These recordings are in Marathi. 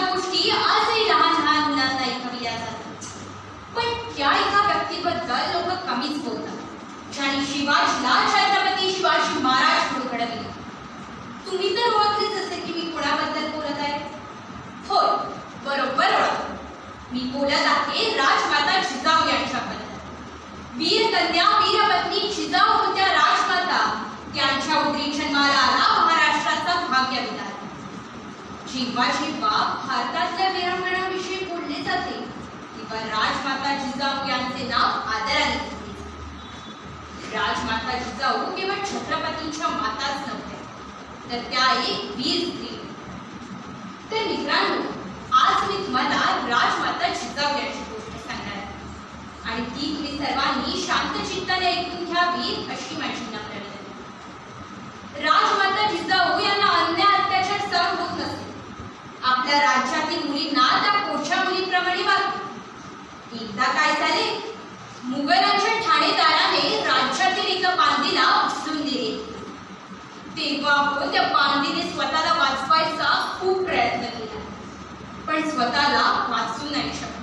गोष्टी आजही लहान लहान मुलांना ऐकविल्या जातात. पण त्या एका व्यक्तीबद्दल लोक कमीच बोलतात ज्याने शिवाजीला छत्रपती शिवाजी महाराज म्हणून घडविले. तुम्ही तर ओळखलेच असेल की मी कोणाबद्दल बोलत आहे. होय, बरोबर ओळख. मी बोलत आहे राजमाता जिजाऊ यांच्याबद्दल. वीरकन्या वीरपत्नी जिजाऊ होत्या राजमाता. त्यांच्या उदरी जन्माला आला महाराष्ट्राचा भाग्य विधाता. जेव्हा जेव्हा भारतातल्या वीरांगणांविषयी बोलले जाते तेव्हा राजमाता जिजाऊ यांचे नाव आदराने घेतले जाते. राजमाता जिजाऊ केवळ छत्रपतींच्या माताच नव्हत्या तर त्या एक वीर स्त्री. तर मित्रांनो, आज मी तुम्हाला राजमाता जिजाऊ यांची गोष्ट सांगणार आहे आणि ती तुम्ही सर्वांनी शांत चित्ताने ऐकून घ्यावी अशी माझी नम्र विनंती. राजमाता जिजाऊ यांना अन्याय अत्याचार सहन होत नसे. आपल्या राज्यातील मुलींना त्या पोटच्या मुलीप्रमाणे वागत. एकदा काय झाले, मुघलांच्या ठाणेदाराने राज्यातील एका बांदीला उचलून दिले. तेव्हा त्या बांदीने स्वतःला वाचवायचा खूप प्रयत्न केला पण स्वतःला वाचू नाही शकला.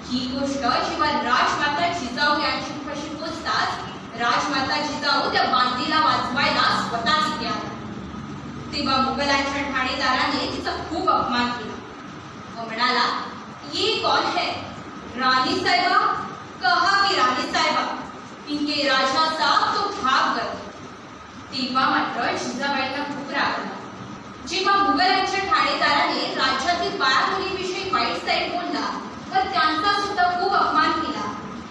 ही गोष्ट जेव्हा राजमाता जिजाऊ यांच्यापाशी पोचताच राजमाता जिजाऊ त्या बांदीला वाचवायला स्वतः तिथे आला. तेव्हा मुघलांच्या ठाणेदाराने तिचा खूप अपमान केला व म्हणाला, ये कौन है, राणी साहेबा? कहा की राणी साहेबा, इनके राजा साहब तो भाग गए. तेव्हा मात्र जिजाबाईंना खूप राग आला. जेव्हा मुघलांच्या ठाणेदाराने राज्यातील बाळा मुलीविषयी वाईट साईड बोलला व त्यांचा सुद्धा खूप अपमान केला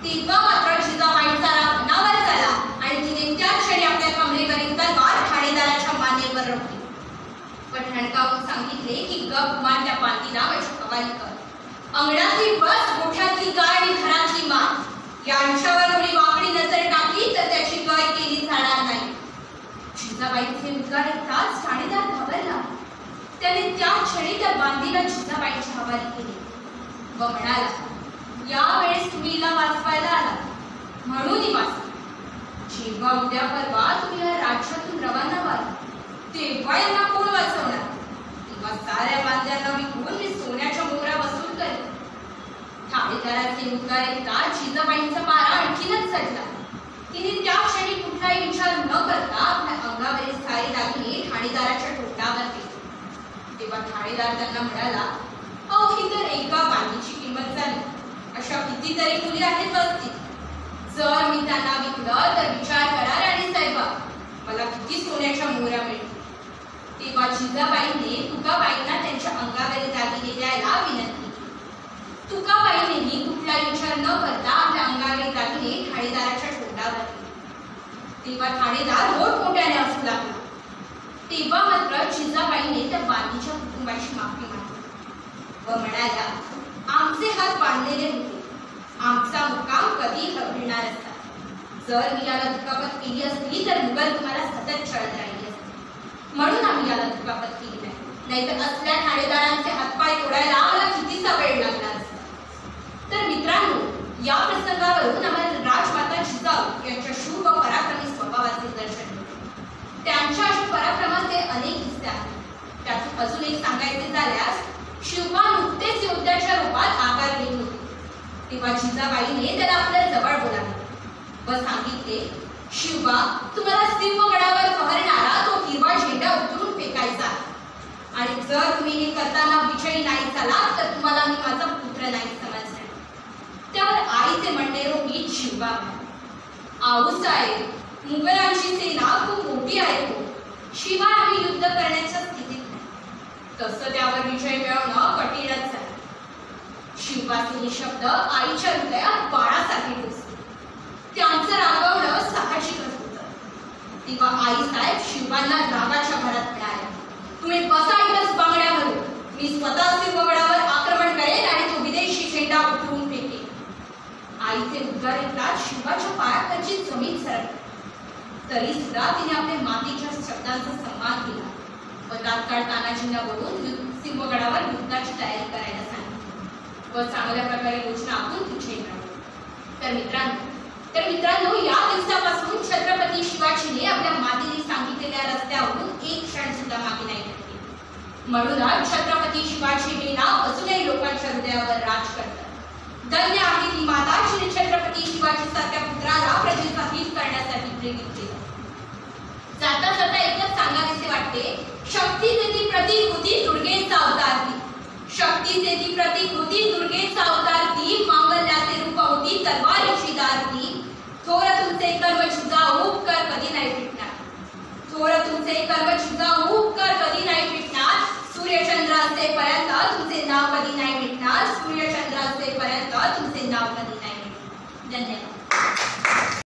तेव्हा मात्र जिजाबाईंचा राग अनावर झाला आणि तिने त्याच क्षणी आपल्या कमरेवरील तलवार ठाणेदाराच्या मानेवर रोखली व ठणकावून सांगितले की गप मान त्या बांदीला माझी हवाली कर. अंगणातली बस, गोठ्यातली गाय आणि घरातली मान यांच्यावर कोणी वाकडी नजर टाकली तर त्याची गय केली जाणार नाही. जिजाबाईंचे उद्गार ऐकताच ठाणेदार घाबरला. त्याने त्या क्षणी त्या बांदीला जिजाबाईंच्या हवाली केली व म्हणाला, यावेळेस तुम्ही हिला वाचवायला आला म्हणून वाचला. जेव्हा उद्या परवा तुम्ही या राज्यातून रवाना व्हाल तेव्हा यांना कोण वाचवणार? तेव्हा साऱ्या बांद्यांना विकून मी सोन्याच्या मोहरा वसूल करेन. ठाणेदाराचे उद्गार ऐकताच जिजाबाईंचा पारा आणखीनच चढला. तिने त्या क्षणी कुठलाही विचार न करता आपल्या अंगावरील सारे दागिने ठाणेदाराच्या तोंडावर केले. तेव्हा ठाणेदार त्यांना म्हणाला, अहो, ही तर एका बांदीची किंमत झाली. अशा कितीतरी मुली आहेत वस्तीत. जर मी त्यांना विकलं तर विचार करा राणी साहेबा, मला किती सोन्याच्या मोहऱ्या मिळतील. तेव्हा जिजाबाईंनी तुकाबाईंना त्यांच्या अंगावरील दागिने द्यायला विनंती केली. तुकाबाईंनीही कुठलाही विचार न करता आपल्या अंगावरील दागिने ठाणेदाराच्या तोंडावर केले. तेव्हा ठाणेदार मोठमोठ्याने हसू लागला. तेव्हा मात्र जिजाबाईंनी त्या बांदीच्या कुटुंबाची माफी मागितली व म्हणाल्या, आमचे हात बांधलेले होते. आमचा मुक्काम कधी हरविणार असता. जर मी याला दुखापत केली असती तर मुघल तुम्हाला सतत छळत राहिली असते. म्हणून आम्ही याला दुखापत केली नाही. नाहीतर असल्या ठाणेदारांचे हातपाय तोडायला आम्हाला कितीचा वेळ लागला असता. तर मित्रांनो, या प्रसंगावरून आम्हाला राजमाता जिजाऊ यांच्या शूर व पराक्रमी स्वभावाचे दर्शन होते. त्यांच्या अशा पराक्रमाचे अनेक किस्से आहेत. त्यातून अजून एक सांगायचे झाल्यास, शिवबा नुकतेच योद्ध्याच्या रूपात आकार घेत होते. तेव्हा जिजाबाईने त्याला आपल्या जवळ बोलावले व सांगितले, शिवबा, तुम्हाला सिंहगडावर फहरणारा तो हिरवा झेंडा उतरून फेकायचा आणि जर तुम्ही हे करताना विजयी नाही झाला तर तुम्हाला मी माझा पुत्र नाही समजणार. त्यावर आईचे म्हणणे रोखीत शिवबा, आऊसाहेब, मुघलांची सेना खूप मोठी आहे हो. शिवाय आम्ही युद्ध करण्याच्या स्थितीत नाही. तसं त्यावर विजय मिळवणं कठीणच आहे. शिवबाचे हे शब्द आईच्या हृदयात बाणासारखे टोचले. त्यांचं रागवणं साहजिकच होतं. तेव्हा आईसाहेब शिवबांना रागाच्या भरात म्हणाल्या, तुम्ही बसा इथंच बांगड्यावरून. मी स्वतः सिंहगडावर आक्रमण करेन आणि तो विदेशी झेंडा उतरून फेकेन. आईचे उद्गार ऐकताच शिवबाच्या पायाखालची जमीन सरकली. तरी सुद्धा तिने आपल्या मातीच्या शब्दांचा सन्मान केला व तात्काळ तानाजींना बोलून सिंहगडावर युद्धाची तयारी करायला सांगितली व चांगल्या प्रकारे योजना आखून विजय मिळवला. तर मित्रांनो, या दिवसापासून छत्रपती शिवाजीने आपल्या मातेने सांगितलेल्या रस्त्यावरून एक क्षण सुद्धा मागे नाही टाकले. म्हणूनच छत्रपती शिवाजी हे नाव अजूनही लोकांच्या हृदयावर राज करतं. धन्य आहे ती माता श्री छत्रपती शिवाजी सारख्या पुत्राला प्रजेचा हित करण्यासाठी प्रेरित केलं. जाता जाता एकच सांगावेसे वाटते, शक्तीचे ती प्रतीक होती, दुर्गेचा अवतार ती. शक्तीचे ती प्रतीक होती, दुर्गेचा अवतार ती. मांगल्याचे रूप होती, तलवारीची धार ती. थोर तुमचे कर्म झुजाऊ उपकार कधी नाही फिटणार. थोर तुमचे कर्म झुजाऊ उपकार कधी नाही फिटणार. सूर्यचंद्र असेपर्यंत तुमचे नाव कधी नाही